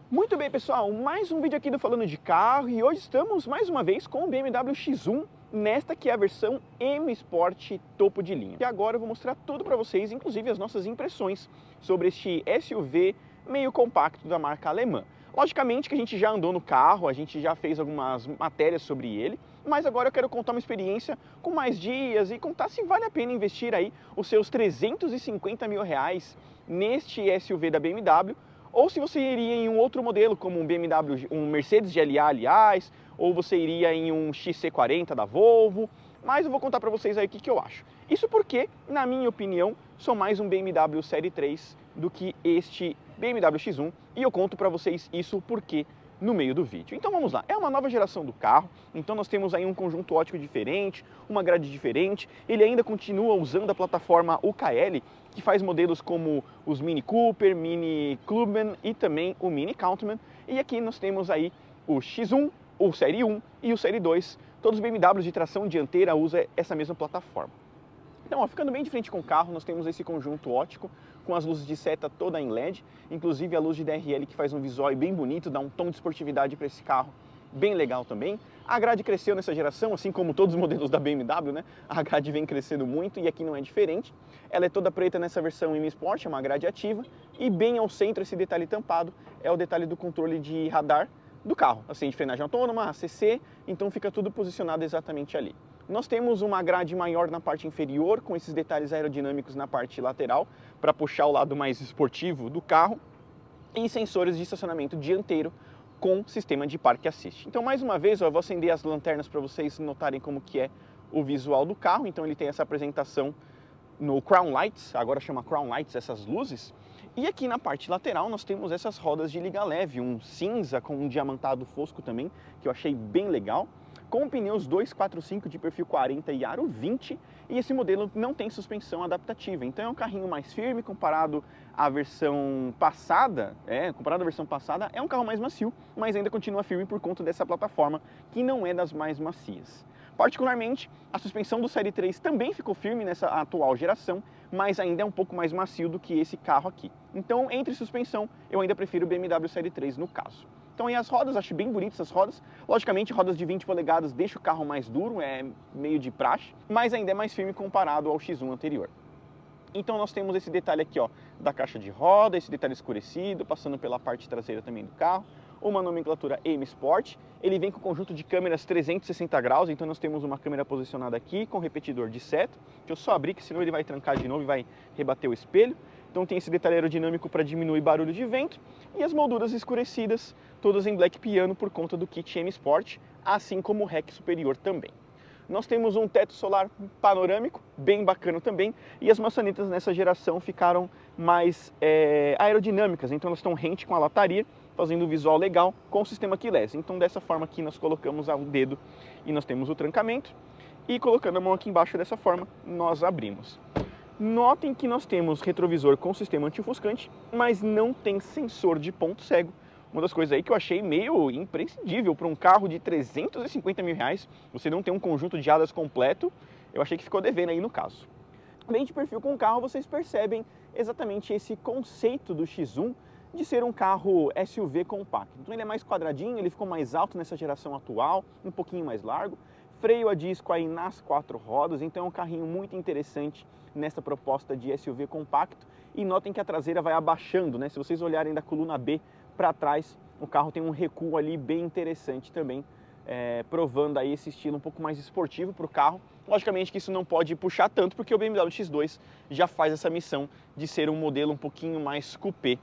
Muito bem, pessoal, mais um vídeo aqui do Falando de Carro e hoje estamos mais uma vez com o BMW X1 nesta que é a versão M Sport topo de linha. E agora eu vou mostrar tudo para vocês, inclusive as nossas impressões sobre este SUV meio compacto da marca alemã. Logicamente que a gente já andou no carro, a gente já fez algumas matérias sobre ele, mas agora eu quero contar uma experiência com mais dias e contar se vale a pena investir aí os seus 350 mil reais neste SUV da BMW, ou se você iria em um outro modelo, como um BMW, um Mercedes GLA, aliás, ou você iria em um XC40 da Volvo, mas eu vou contar para vocês aí o que eu acho. Isso porque, na minha opinião, sou mais um BMW Série 3 do que este BMW X1, e eu conto para vocês isso porque no meio do vídeo. Então vamos lá, é uma nova geração do carro, então nós temos aí um conjunto óptico diferente, uma grade diferente, ele ainda continua usando a plataforma UKL, que faz modelos como os Mini Cooper, Mini Clubman e também o Mini Countryman, e aqui nós temos aí o X1, o Série 1 e o Série 2, todos os BMWs de tração dianteira usam essa mesma plataforma. Então, ó, ficando bem de frente com o carro, nós temos esse conjunto óptico com as luzes de seta toda em LED, inclusive a luz de DRL que faz um visual bem bonito, dá um tom de esportividade para esse carro, bem legal também. A grade cresceu nessa geração, assim como todos os modelos da BMW, né? A grade vem crescendo muito e aqui não é diferente. Ela é toda preta nessa versão M Sport, é uma grade ativa, e bem ao centro esse detalhe tampado é o detalhe do controle de radar do carro, assim, de frenagem autônoma, ACC, então fica tudo posicionado exatamente ali. Nós temos uma grade maior na parte inferior, com esses detalhes aerodinâmicos na parte lateral, para puxar o lado mais esportivo do carro, e sensores de estacionamento dianteiro com sistema de Park Assist. Então, mais uma vez, eu vou acender as lanternas para vocês notarem como que é o visual do carro. Então, ele tem essa apresentação no Crown Lights, agora chama Crown Lights essas luzes. E aqui na parte lateral nós temos essas rodas de liga leve, um cinza com um diamantado fosco também, que eu achei bem legal, com pneus 245 de perfil 40 e aro 20, e esse modelo não tem suspensão adaptativa, então é um carrinho mais firme comparado à versão passada, é um carro mais macio, mas ainda continua firme por conta dessa plataforma que não é das mais macias. Particularmente, a suspensão do Série 3 também ficou firme nessa atual geração, mas ainda é um pouco mais macio do que esse carro aqui. Então, entre suspensão, eu ainda prefiro o BMW Série 3 no caso. Então, e as rodas, acho bem bonitas essas rodas. Logicamente, rodas de 20 polegadas deixa o carro mais duro, é meio de praxe, mas ainda é mais firme comparado ao X1 anterior. Então nós temos esse detalhe aqui, ó, da caixa de roda, esse detalhe escurecido, passando pela parte traseira também do carro. Uma nomenclatura M Sport, ele vem com conjunto de câmeras 360 graus, então nós temos uma câmera posicionada aqui com repetidor de seta. Deixa eu só abrir, que senão ele vai trancar de novo e vai rebater o espelho. Então tem esse detalhe aerodinâmico para diminuir barulho de vento e as molduras escurecidas, todas em black piano por conta do kit M Sport, assim como o rack superior também. Nós temos um teto solar panorâmico, bem bacana também, e as maçanetas nessa geração ficaram mais aerodinâmicas, então elas estão rente com a lataria, fazendo um visual legal com o sistema keyless. Então dessa forma aqui nós colocamos o dedo e nós temos o trancamento, e colocando a mão aqui embaixo dessa forma, nós abrimos. Notem que nós temos retrovisor com sistema anti-ofuscante, mas não tem sensor de ponto cego. Uma das coisas aí que eu achei meio imprescindível para um carro de 350 mil reais, você não tem um conjunto de hadas completo, eu achei que ficou devendo aí no caso. Bem de perfil com o carro, vocês percebem exatamente esse conceito do X1 de ser um carro SUV compacto. Então ele é mais quadradinho, ele ficou mais alto nessa geração atual, um pouquinho mais largo, freio a disco aí nas 4 rodas, então é um carrinho muito interessante nessa proposta de SUV compacto. E notem que a traseira vai abaixando, né? Se vocês olharem da coluna B para trás, o carro tem um recuo ali bem interessante também, provando aí esse estilo um pouco mais esportivo para o carro. Logicamente que isso não pode puxar tanto, porque o BMW X2 já faz essa missão de ser um modelo um pouquinho mais coupé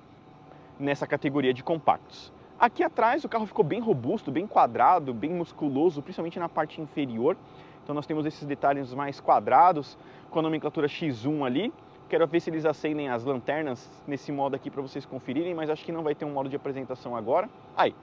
nessa categoria de compactos. Aqui atrás o carro ficou bem robusto, bem quadrado, bem musculoso, principalmente na parte inferior. Então nós temos esses detalhes mais quadrados, com a nomenclatura X1 ali. Quero ver se eles acendem as lanternas nesse modo aqui para vocês conferirem, mas acho que não vai ter um modo de apresentação agora. Aí,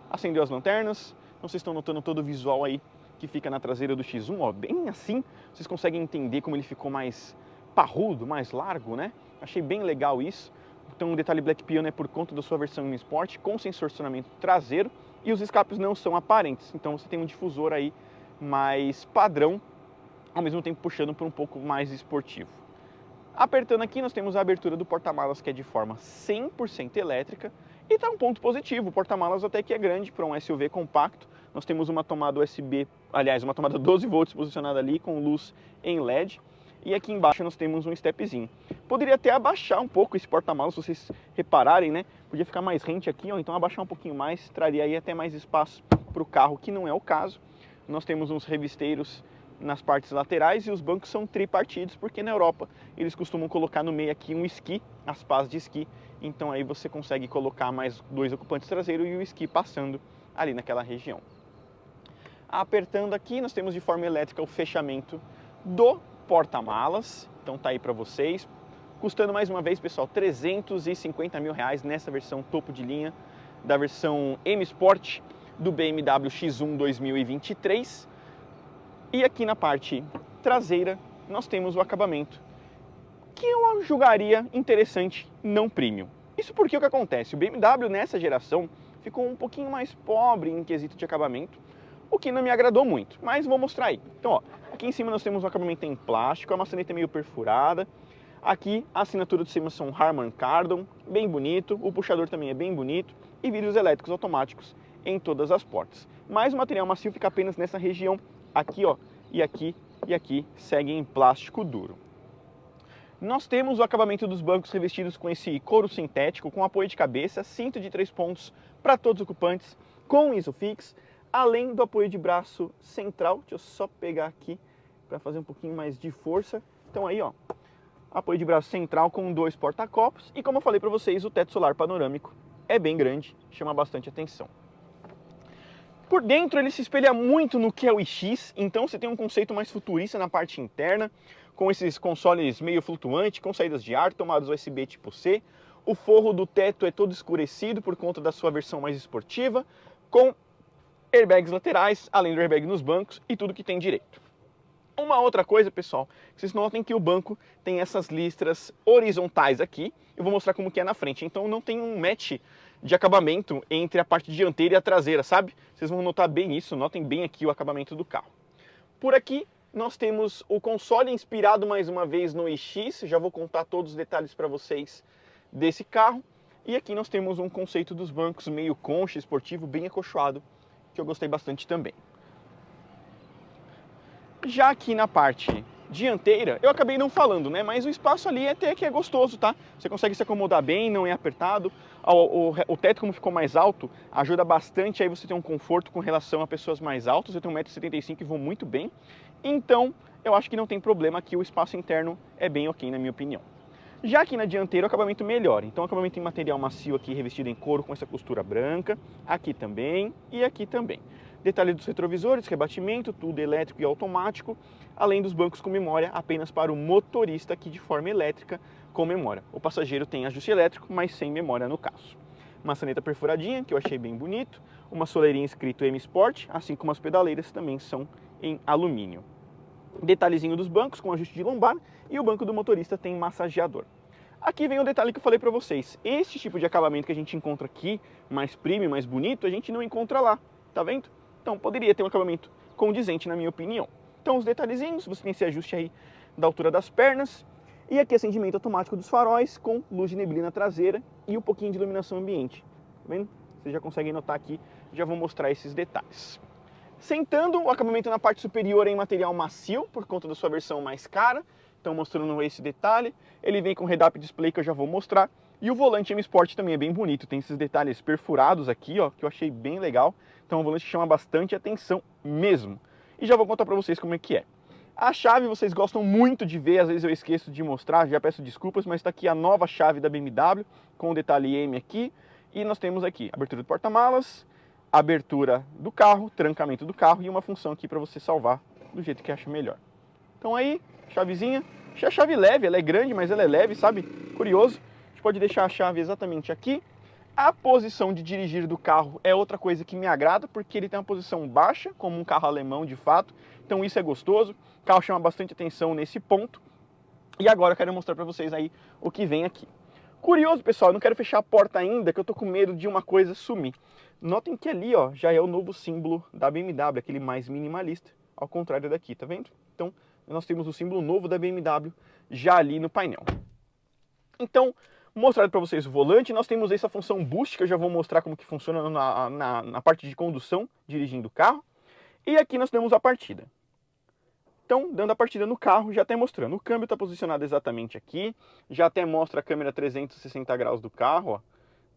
acendeu as lanternas, então vocês estão notando todo o visual aí que fica na traseira do X1, ó, bem assim, vocês conseguem entender como ele ficou mais parrudo, mais largo, né? Achei bem legal isso. Então o detalhe Black Piano é por conta da sua versão M Sport, com sensor de estacionamento traseiro, e os escapes não são aparentes, então você tem um difusor aí mais padrão, ao mesmo tempo puxando por um pouco mais esportivo. Apertando aqui nós temos a abertura do porta-malas, que é de forma 100% elétrica, E tá um ponto positivo, o porta-malas até que é grande para um SUV compacto. Nós temos uma tomada USB, aliás, uma tomada 12 volts posicionada ali com luz em LED. E aqui embaixo nós temos um stepzinho. Poderia até abaixar um pouco esse porta-malas, se vocês repararem, né? Podia ficar mais rente aqui, ou então abaixar um pouquinho mais, traria aí até mais espaço para o carro, que não é o caso. Nós temos uns revisteiros nas partes laterais e os bancos são tripartidos, porque na Europa eles costumam colocar no meio aqui um esqui, as pás de esqui. Então aí você consegue colocar mais 2 ocupantes traseiros e o esqui passando ali naquela região. Apertando aqui, nós temos de forma elétrica o fechamento do porta-malas. Então tá aí para vocês. Custando mais uma vez, pessoal, R$350 mil nessa versão topo de linha da versão M Sport do BMW X1 2023. E aqui na parte traseira nós temos o acabamento que eu julgaria interessante, não premium. Isso porque o que acontece? O BMW nessa geração ficou um pouquinho mais pobre em quesito de acabamento, o que não me agradou muito, mas vou mostrar aí. Então, ó, aqui em cima nós temos um acabamento em plástico, a maçaneta é meio perfurada. Aqui a assinatura de cima são Harman Kardon, bem bonito, o puxador também é bem bonito e vidros elétricos automáticos em todas as portas. Mas o material macio fica apenas nessa região aqui, ó, e aqui segue em plástico duro. Nós temos o acabamento dos bancos revestidos com esse couro sintético, com apoio de cabeça, cinto de 3 pontos para todos os ocupantes, com Isofix, além do apoio de braço central. Deixa eu só pegar aqui para fazer um pouquinho mais de força. Então aí, ó, apoio de braço central com 2 porta-copos e, como eu falei para vocês, o teto solar panorâmico é bem grande, chama bastante atenção. Por dentro ele se espelha muito no que é o iX, então você tem um conceito mais futurista na parte interna, com esses consoles meio flutuantes, com saídas de ar, tomadas USB tipo C. O forro do teto é todo escurecido por conta da sua versão mais esportiva, com airbags laterais, além do airbag nos bancos e tudo que tem direito. Uma outra coisa, pessoal, vocês notem que o banco tem essas listras horizontais aqui. Eu vou mostrar como que é na frente. Então não tem um match de acabamento entre a parte dianteira e a traseira, sabe? Vocês vão notar bem isso, notem bem aqui o acabamento do carro. Por aqui nós temos o console inspirado mais uma vez no iX. Já vou contar todos os detalhes para vocês desse carro. E aqui nós temos um conceito dos bancos meio concha, esportivo, bem acolchoado, que eu gostei bastante também. Já aqui na parte dianteira, eu acabei não falando, né? Mas o espaço ali até que é gostoso, tá? Você consegue se acomodar bem, não é apertado. O teto, como ficou mais alto, ajuda bastante aí você ter um conforto com relação a pessoas mais altas. Eu tenho 1,75 m e vou muito bem. Então, eu acho que não tem problema aqui, o espaço interno é bem ok, na minha opinião. Já aqui na dianteira, o acabamento melhor. Então, o acabamento em material macio aqui, revestido em couro com essa costura branca. Aqui também e aqui também. Detalhe dos retrovisores, rebatimento, tudo elétrico e automático, além dos bancos com memória apenas para o motorista aqui de forma elétrica com memória. O passageiro tem ajuste elétrico, mas sem memória no caso. Maçaneta perfuradinha, que eu achei bem bonito, uma soleirinha escrito M Sport, assim como as pedaleiras também são em alumínio. Detalhezinho dos bancos com ajuste de lombar e o banco do motorista tem massageador. Aqui vem o detalhe que eu falei para vocês. Este tipo de acabamento que a gente encontra aqui, mais premium, mais bonito, a gente não encontra lá, tá vendo? Então poderia ter um acabamento condizente na minha opinião. Então os detalhezinhos, você tem esse ajuste aí da altura das pernas. E aqui acendimento automático dos faróis com luz de neblina traseira e um pouquinho de iluminação ambiente. Tá vendo? Vocês já conseguem notar aqui, já vou mostrar esses detalhes. Sentando, o acabamento na parte superior é em material macio, por conta da sua versão mais cara. Então mostrando esse detalhe. Ele vem com head-up display que eu já vou mostrar. E o volante M Sport também é bem bonito, tem esses detalhes perfurados aqui, ó, que eu achei bem legal. Então é um volante que chama bastante atenção mesmo. E já vou contar pra vocês como é que é. A chave vocês gostam muito de ver, às vezes eu esqueço de mostrar, já peço desculpas, mas está aqui a nova chave da BMW, com o detalhe M aqui. E nós temos aqui abertura do porta-malas, abertura do carro, trancamento do carro e uma função aqui para você salvar do jeito que acha melhor. Então aí, chavezinha. Achei a chave leve, ela é grande, mas ela é leve, sabe? Curioso. A gente pode deixar a chave exatamente aqui. A posição de dirigir do carro é outra coisa que me agrada, porque ele tem uma posição baixa, como um carro alemão de fato. Então isso é gostoso. O carro chama bastante atenção nesse ponto. E agora eu quero mostrar para vocês aí o que vem aqui. Curioso, pessoal, eu não quero fechar a porta ainda, que eu tô com medo de uma coisa sumir. Notem que ali, ó, já é o novo símbolo da BMW, aquele mais minimalista, ao contrário daqui, tá vendo? Então, nós temos o símbolo novo da BMW já ali no painel. Então, Mostrado para vocês o volante, nós temos essa função Boost, que eu já vou mostrar como que funciona na parte de condução, dirigindo o carro. E aqui nós temos a partida. Então, dando a partida no carro, já até mostrando. O câmbio está posicionado exatamente aqui, já até mostra a câmera 360 graus do carro, ó.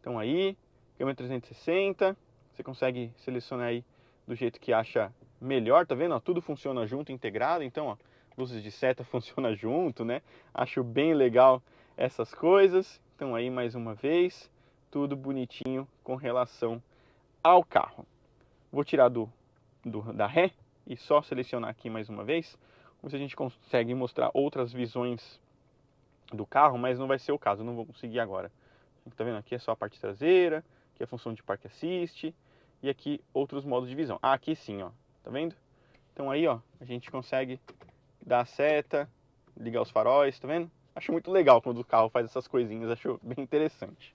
Então aí, câmera 360, você consegue selecionar aí do jeito que acha melhor, tá vendo? Ó, tudo funciona junto, integrado, então, ó, luzes de seta funciona junto, né? Acho bem legal essas coisas. Então aí, mais uma vez, tudo bonitinho com relação ao carro. Vou tirar da ré e só selecionar aqui mais uma vez. Vamos ver se a gente consegue mostrar outras visões do carro, mas não vai ser o caso, não vou conseguir agora. Tá vendo? Aqui é só a parte traseira, aqui é a função de Park Assist e aqui outros modos de visão. Ah, aqui sim, ó. Tá vendo? Então aí, ó, a gente consegue dar a seta, ligar os faróis, tá vendo? Acho muito legal quando o carro faz essas coisinhas, acho bem interessante.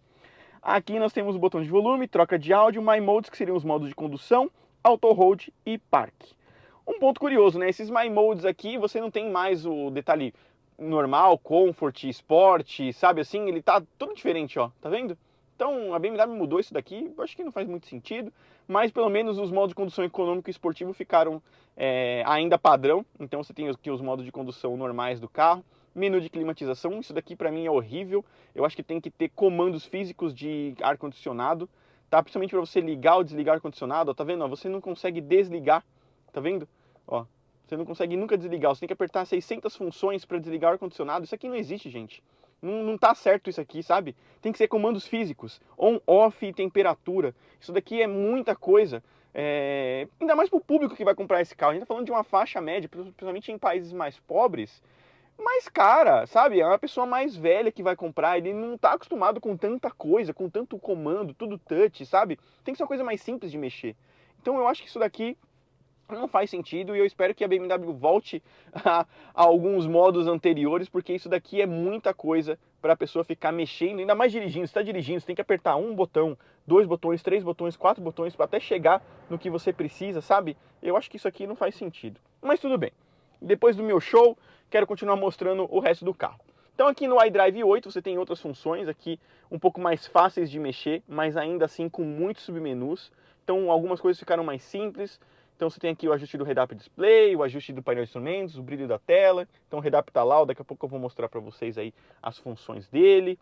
Aqui nós temos o botão de volume, troca de áudio, My Modes, que seriam os modos de condução, Auto Hold e Park. Um ponto curioso, né? Esses My Modes aqui, você não tem mais o detalhe normal, Comfort, Sport, sabe assim? Ele tá todo diferente, ó, tá vendo? Então a BMW mudou isso daqui, eu acho que não faz muito sentido, mas pelo menos os modos de condução econômico e esportivo ficaram ainda padrão. Então você tem aqui os modos de condução normais do carro, menu de climatização, isso daqui pra mim é horrível. Eu acho que tem que ter comandos físicos de ar-condicionado, tá? Principalmente para você ligar ou desligar o ar-condicionado, ó, tá vendo? Ó, você não consegue desligar, tá vendo? Ó, você não consegue nunca desligar, você tem que apertar 600 funções para desligar o ar-condicionado. Isso aqui não existe, gente. Não tá certo isso aqui, sabe? Tem que ser comandos físicos, on, off e temperatura. Isso daqui é muita coisa. Ainda mais para o público que vai comprar esse carro. A gente tá falando de uma faixa média, principalmente em países mais pobres. Mas, cara, sabe? É uma pessoa mais velha que vai comprar. Ele não tá acostumado com tanta coisa, com tanto comando, tudo touch, sabe? Tem que ser uma coisa mais simples de mexer. Então eu acho que isso daqui não faz sentido e eu espero que a BMW volte a alguns modos anteriores, porque isso daqui é muita coisa para a pessoa ficar mexendo, ainda mais dirigindo. Você está dirigindo, você tem que apertar um botão, 2 botões, 3 botões, 4 botões para até chegar no que você precisa, sabe? Eu acho que isso aqui não faz sentido. Mas tudo bem. Depois do meu show, quero continuar mostrando o resto do carro. Então aqui no iDrive 8 você tem outras funções aqui um pouco mais fáceis de mexer, mas ainda assim com muitos submenus. Então algumas coisas ficaram mais simples. Então você tem aqui o ajuste do Head-Up Display, o ajuste do painel de instrumentos, o brilho da tela. Então o Head-Up tá lá, daqui a pouco eu vou mostrar para vocês aí as funções dele.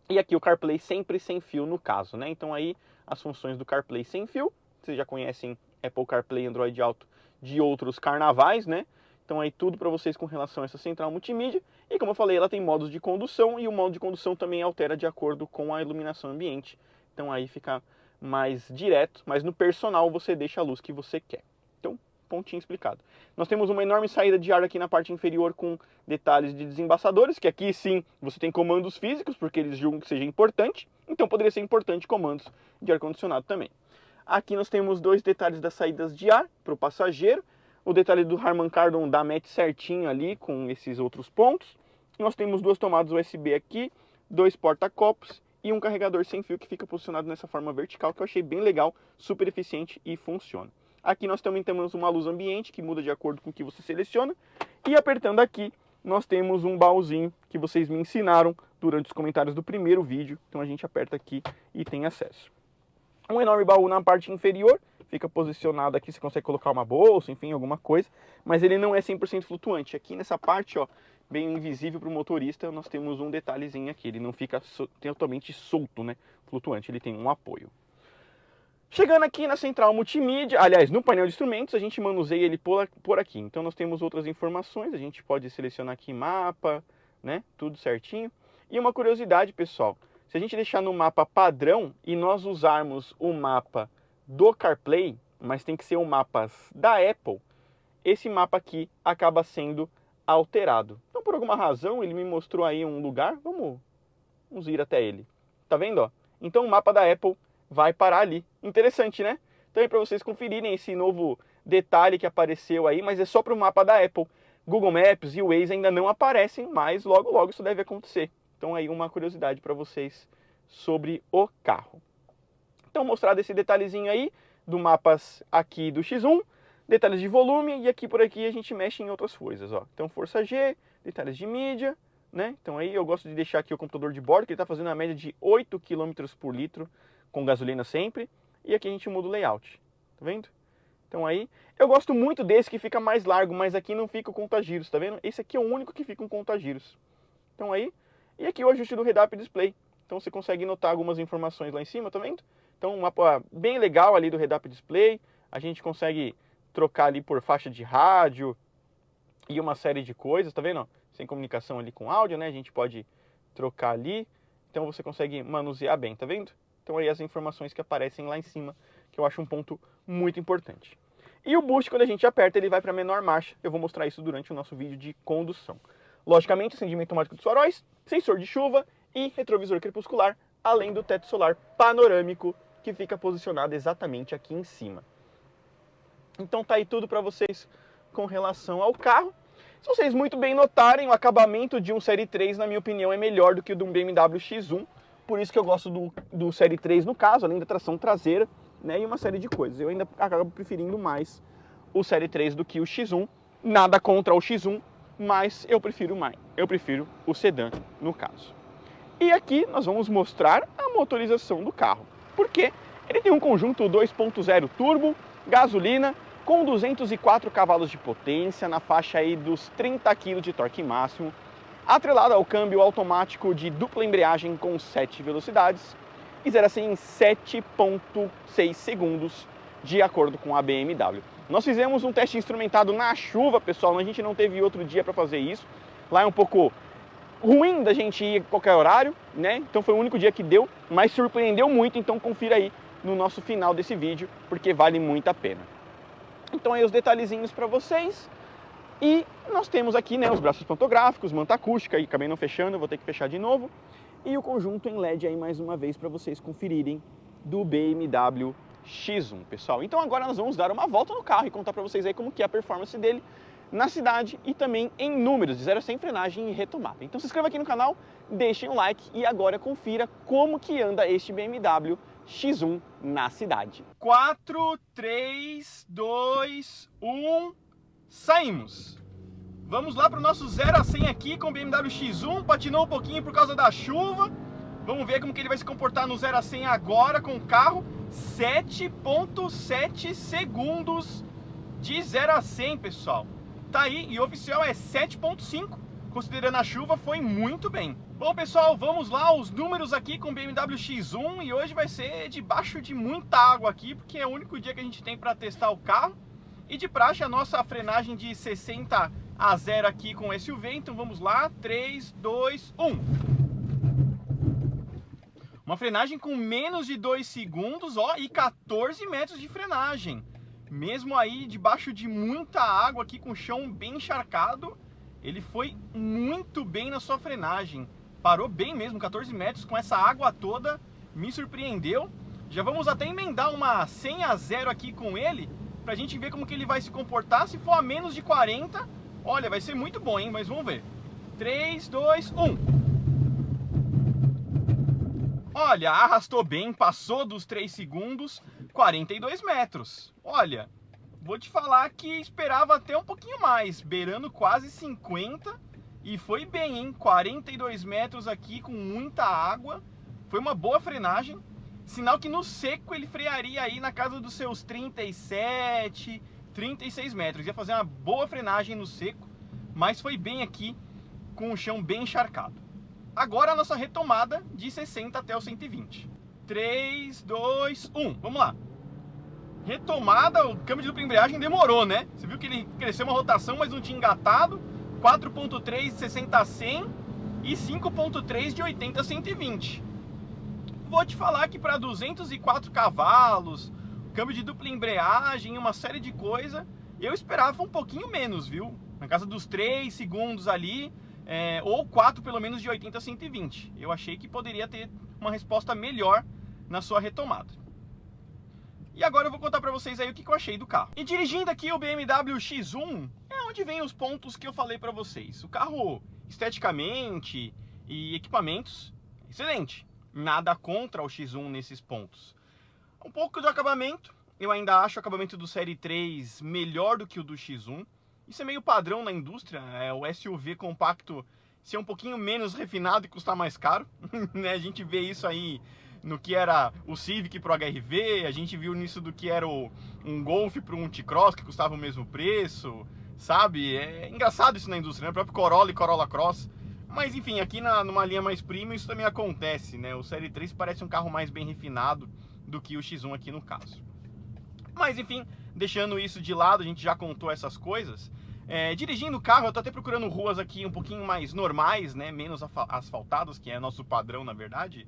E aqui o CarPlay sempre sem fio no caso, né? Então aí as funções do CarPlay sem fio. Vocês já conhecem Apple CarPlay e Android Auto de outros carnavais, né? Então aí tudo para vocês com relação a essa central multimídia. E como eu falei, ela tem modos de condução e o modo de condução também altera de acordo com a iluminação ambiente. Então aí fica mais direto, mas no personal você deixa a luz que você quer. Então, pontinho explicado. Nós temos uma enorme saída de ar aqui na parte inferior com detalhes de desembaçadores, que aqui sim você tem comandos físicos, porque eles julgam que seja importante, então poderia ser importante comandos de ar-condicionado também. Aqui nós temos dois detalhes das saídas de ar para o passageiro, o detalhe do Harman Kardon dá match certinho ali com esses outros pontos. Nós temos duas tomadas USB aqui, dois porta-copos e um carregador sem fio que fica posicionado nessa forma vertical, que eu achei bem legal, super eficiente e funciona. Aqui nós também temos uma luz ambiente que muda de acordo com o que você seleciona. E apertando aqui, nós temos um baúzinho que vocês me ensinaram durante os comentários do primeiro vídeo. Então a gente aperta aqui e tem acesso. Um enorme baú na parte inferior, fica posicionado aqui, você consegue colocar uma bolsa, enfim, alguma coisa. Mas ele não é 100% flutuante. Aqui nessa parte, ó, bem invisível para o motorista, nós temos um detalhezinho aqui. Ele não fica totalmente solto, né? Flutuante, ele tem um apoio. Chegando aqui na central multimídia, aliás, no painel de instrumentos, a gente manuseia ele por aqui. Então nós temos outras informações, a gente pode selecionar aqui mapa, né? Tudo certinho. E uma curiosidade, pessoal, se a gente deixar no mapa padrão e nós usarmos o mapa do CarPlay, mas tem que ser o mapa da Apple, esse mapa aqui acaba sendo alterado. Então, por alguma razão, ele me mostrou aí um lugar, vamos ir até ele. Tá vendo, ó? Então, o mapa da Apple vai parar ali. Interessante, né? Então, é para vocês conferirem esse novo detalhe que apareceu aí, mas é só para o mapa da Apple. Google Maps e o Waze ainda não aparecem, mas logo, logo isso deve acontecer. Então, aí uma curiosidade para vocês sobre o carro. Então, mostrado esse detalhezinho aí do mapas aqui do X1, detalhes de volume, e aqui por aqui a gente mexe em outras coisas, ó. Então, força G, detalhes de mídia, né? Então aí eu gosto de deixar aqui o computador de bordo, que ele está fazendo a média de 8 km por litro, com gasolina sempre. E aqui a gente muda o layout, tá vendo? Então aí, eu gosto muito desse que fica mais largo, mas aqui não fica o conta-giros, tá vendo? Esse aqui é o único que fica com conta-giros. Então aí, e aqui o ajuste do Head-Up Display. Então você consegue notar algumas informações lá em cima, tá vendo? Então um mapa bem legal ali do Head-Up Display. A gente consegue trocar ali por faixa de rádio e uma série de coisas, tá vendo? Sem comunicação ali com áudio, né? A gente pode trocar ali. Então você consegue manusear bem, tá vendo? Então aí as informações que aparecem lá em cima, que eu acho um ponto muito importante. E o boost, quando a gente aperta, ele vai para menor marcha. Eu vou mostrar isso durante o nosso vídeo de condução. Logicamente, acendimento automático dos faróis, sensor de chuva e retrovisor crepuscular, além do teto solar panorâmico, que fica posicionado exatamente aqui em cima. Então tá aí tudo para vocês com relação ao carro. Se vocês muito bem notarem, o acabamento de um Série 3, na minha opinião, é melhor do que o de um BMW X1. Por isso que eu gosto do Série 3 no caso, além da tração traseira, né, e uma série de coisas. Eu ainda acabo preferindo mais o Série 3 do que o X1. Nada contra o X1, mas eu prefiro o sedã no caso. E aqui nós vamos mostrar a motorização do carro. Porque ele tem um conjunto 2.0 turbo, gasolina, com 204 cavalos de potência, na faixa aí dos 30 kg de torque máximo, atrelado ao câmbio automático de dupla embreagem com 7 velocidades e 0 a 100 em 7.6 segundos, de acordo com a BMW. Nós fizemos um teste instrumentado na chuva, pessoal, a gente não teve outro dia para fazer isso. Lá é um pouco ruim da gente ir a qualquer horário, né? Então foi o único dia que deu, mas surpreendeu muito, então confira aí no nosso final desse vídeo, porque vale muito a pena. Então aí os detalhezinhos para vocês. E nós temos aqui, né, os braços pantográficos, manta acústica, e acabei não fechando, vou ter que fechar de novo. E o conjunto em LED aí mais uma vez para vocês conferirem do BMW X1, pessoal. Então agora nós vamos dar uma volta no carro e contar para vocês aí como que é a performance dele na cidade e também em números, de 0 a 100 frenagem e retomada. Então se inscreva aqui no canal, deixem um like e agora confira como que anda este BMW X1 na cidade. 4, 3, 2, 1... saímos! Vamos lá para o nosso 0 a 100 aqui com o BMW X1, patinou um pouquinho por causa da chuva. Vamos ver como que ele vai se comportar no 0 a 100 agora com o carro. 7.7 segundos de 0 a 100, pessoal. Tá aí, e o oficial é 7.5, considerando a chuva, foi muito bem. Bom, pessoal, vamos lá, os números aqui com o BMW X1, e hoje vai ser debaixo de muita água aqui, porque é o único dia que a gente tem para testar o carro. E de praxe a nossa frenagem de 60 a 0 aqui com o SUV, então vamos lá, 3, 2, 1. Uma frenagem com menos de 2 segundos, ó, e 14 metros de frenagem. Mesmo aí debaixo de muita água aqui com o chão bem encharcado, ele foi muito bem na sua frenagem. Parou bem mesmo, 14 metros com essa água toda, me surpreendeu. Já vamos até emendar uma 100 a 0 aqui com ele, pra gente ver como que ele vai se comportar. Se for a menos de 40, olha, vai ser muito bom, hein? Mas vamos ver. 3, 2, 1. Olha, arrastou bem, passou dos 3 segundos, 42 metros. Olha, vou te falar que esperava até um pouquinho mais, beirando quase 50. E foi bem, hein? 42 metros aqui com muita água. Foi uma boa frenagem. Sinal que no seco ele frearia aí na casa dos seus 37, 36 metros. Ia fazer uma boa frenagem no seco, mas foi bem aqui com o chão bem encharcado. Agora a nossa retomada de 60 até o 120. 3, 2, 1. Vamos lá. Retomada, o câmbio de dupla embreagem demorou, né? Você viu que ele cresceu uma rotação, mas não tinha engatado. 4.3 de 60 a 100 e 5.3 de 80 a 120. Vou te falar que para 204 cavalos, câmbio de dupla embreagem, uma série de coisa, eu esperava um pouquinho menos, viu? Na casa dos 3 segundos ali, ou 4 pelo menos de 80 a 120. Eu achei que poderia ter uma resposta melhor na sua retomada. E agora eu vou contar para vocês aí o que eu achei do carro. E dirigindo aqui o BMW X1, é onde vem os pontos que eu falei para vocês. O carro, esteticamente e equipamentos, excelente. Nada contra o X1 nesses pontos. Um pouco do acabamento, eu ainda acho o acabamento do Série 3 melhor do que o do X1. Isso é meio padrão na indústria, o SUV compacto ser um pouquinho menos refinado e custar mais caro, né? A gente vê isso aí no que era o Civic pro HR-V, a gente viu nisso do que era um Golf pro um T-Cross, que custava o mesmo preço, sabe? É engraçado isso na indústria, né? O próprio Corolla e Corolla Cross. Mas enfim, aqui numa linha mais premium isso também acontece, né? O Série 3 parece um carro mais bem refinado do que o X1 aqui no caso. Mas enfim, deixando isso de lado, a gente já contou essas coisas. Dirigindo o carro, eu tô até procurando ruas aqui um pouquinho mais normais, né? Menos asfaltadas, que é nosso padrão na verdade,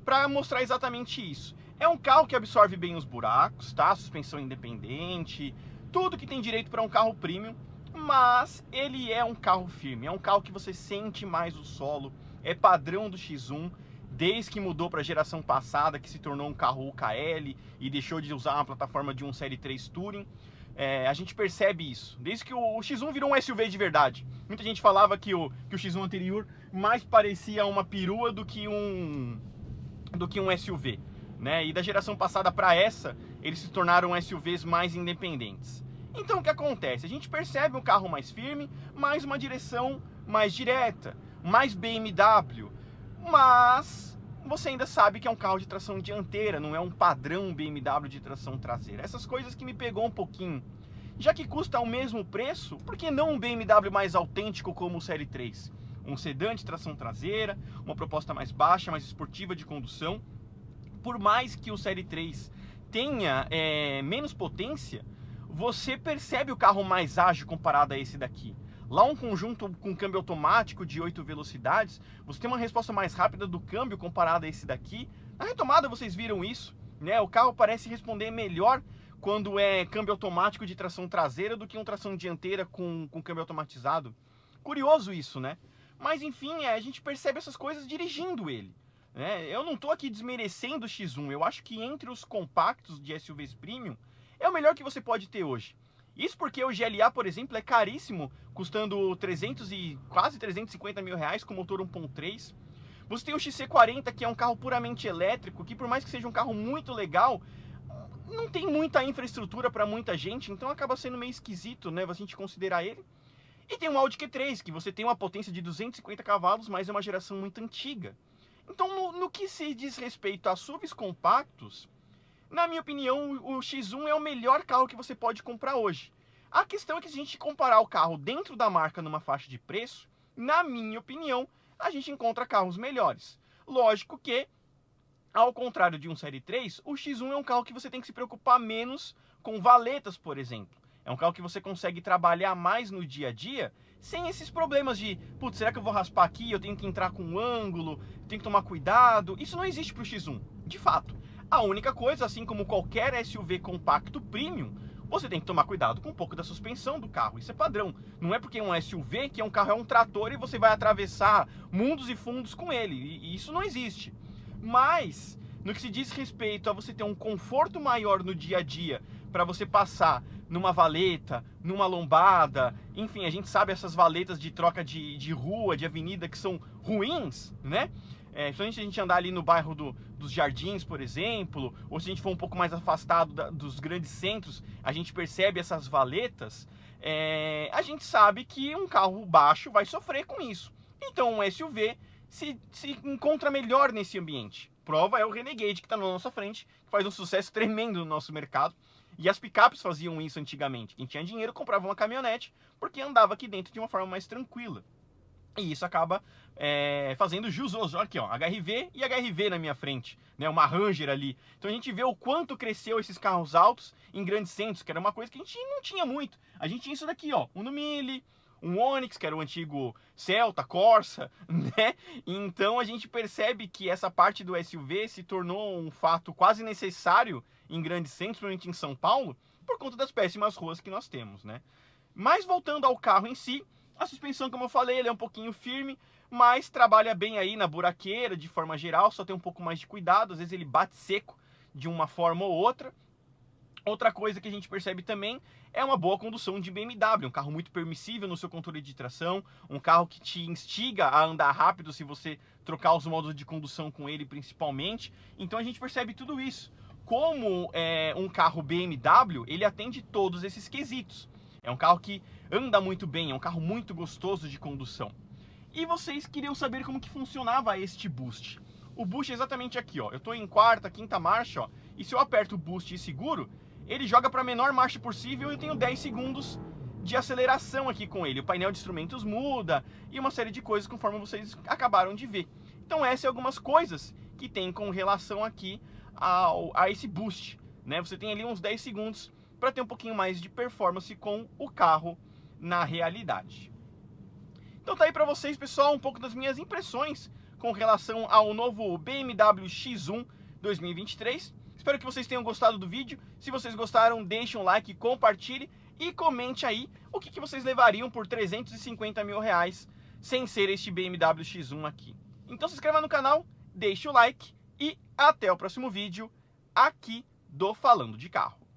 para mostrar exatamente isso. É um carro que absorve bem os buracos, tá? Suspensão independente, tudo que tem direito para um carro premium, mas ele é um carro firme, é um carro que você sente mais o solo, é padrão do X1, desde que mudou para a geração passada, que se tornou um carro UKL e deixou de usar uma plataforma de um Série 3 Touring. A gente percebe isso, desde que o X1 virou um SUV de verdade. Muita gente falava que o X1 anterior mais parecia uma perua do que um SUV, né? E da geração passada para essa, eles se tornaram SUVs mais independentes. Então o que acontece? A gente percebe um carro mais firme, mais uma direção mais direta, mais BMW, mas você ainda sabe que é um carro de tração dianteira, não é um padrão BMW de tração traseira. Essas coisas que me pegou um pouquinho. Já que custa o mesmo preço, por que não um BMW mais autêntico como o Série 3? Um sedã de tração traseira, uma proposta mais baixa, mais esportiva de condução. Por mais que o Série 3 tenha menos potência, você percebe o carro mais ágil comparado a esse daqui. Lá um conjunto com câmbio automático de 8 velocidades, você tem uma resposta mais rápida do câmbio comparado a esse daqui. Na retomada vocês viram isso, né? O carro parece responder melhor quando é câmbio automático de tração traseira do que um tração dianteira com câmbio automatizado. Curioso isso, né? Mas enfim, a gente percebe essas coisas dirigindo ele, né? Eu não estou aqui desmerecendo o X1, eu acho que entre os compactos de SUVs premium, é o melhor que você pode ter hoje. Isso porque o GLA, por exemplo, é caríssimo, custando quase 350 mil reais com motor 1.3. Você tem o XC40, que é um carro puramente elétrico, que por mais que seja um carro muito legal, não tem muita infraestrutura para muita gente, então acaba sendo meio esquisito, né, a gente considerar ele. E tem o Audi Q3, que você tem uma potência de 250 cavalos, mas é uma geração muito antiga. Então, no que se diz respeito a SUVs compactos, na minha opinião, o X1 é o melhor carro que você pode comprar hoje. A questão é que se a gente comparar o carro dentro da marca numa faixa de preço, na minha opinião, a gente encontra carros melhores. Lógico que, ao contrário de um Série 3, o X1 é um carro que você tem que se preocupar menos com valetas, por exemplo. É um carro que você consegue trabalhar mais no dia a dia, sem esses problemas de, putz, será que eu vou raspar aqui, eu tenho que entrar com um ângulo, tenho que tomar cuidado. Isso não existe para o X1, de fato. A única coisa, assim como qualquer SUV compacto premium, você tem que tomar cuidado com um pouco da suspensão do carro. Isso é padrão. Não é porque é um SUV que é um trator e você vai atravessar mundos e fundos com ele. E isso não existe. Mas, no que se diz respeito a você ter um conforto maior no dia a dia, para você passar numa valeta, numa lombada, enfim, a gente sabe essas valetas de troca de rua, de avenida que são ruins, né? Principalmente se a gente andar ali no bairro dos Jardins, por exemplo, ou se a gente for um pouco mais afastado dos grandes centros, a gente percebe essas valetas, a gente sabe que um carro baixo vai sofrer com isso. Então um SUV se encontra melhor nesse ambiente. Prova é o Renegade, que está na nossa frente, que faz um sucesso tremendo no nosso mercado. E as picapes faziam isso antigamente. Quem tinha dinheiro comprava uma caminhonete, porque andava aqui dentro de uma forma mais tranquila. E isso acaba fazendo jus hoje. Olha aqui, ó, HR-V e HR-V na minha frente, né? Uma Ranger ali. Então a gente vê o quanto cresceu esses carros altos em grandes centros, que era uma coisa que a gente não tinha muito. A gente tinha isso daqui, ó, um Mille, um Onix, que era o antigo Celta, Corsa, né? Então a gente percebe que essa parte do SUV se tornou um fato quase necessário em grandes centros, principalmente em São Paulo, por conta das péssimas ruas que nós temos, né? Mas voltando ao carro em si, a suspensão, como eu falei, ele é um pouquinho firme, mas trabalha bem aí na buraqueira, de forma geral, só tem um pouco mais de cuidado, às vezes ele bate seco de uma forma ou outra. Outra coisa que a gente percebe também é uma boa condução de BMW, um carro muito permissível no seu controle de tração, um carro que te instiga a andar rápido se você trocar os modos de condução com ele principalmente. Então a gente percebe tudo isso. Como um carro BMW, ele atende todos esses quesitos. É um carro que anda muito bem, é um carro muito gostoso de condução. E vocês queriam saber como que funcionava este boost. O boost é exatamente aqui, ó. Eu estou em quarta, quinta marcha, ó, e se eu aperto o boost e seguro, ele joga para a menor marcha possível e eu tenho 10 segundos de aceleração aqui com ele. O painel de instrumentos muda e uma série de coisas conforme vocês acabaram de ver. Então essas são algumas coisas que tem com relação aqui a esse boost, né? Você tem ali uns 10 segundos para ter um pouquinho mais de performance com o carro na realidade. Então tá aí para vocês, pessoal, um pouco das minhas impressões com relação ao novo BMW X1 2023. Espero que vocês tenham gostado do vídeo. Se vocês gostaram, deixe um like, compartilhe e comente aí o que vocês levariam por 350 mil reais sem ser este BMW X1 aqui. Então se inscreva no canal, deixe o like e até o próximo vídeo aqui do Falando de Carro.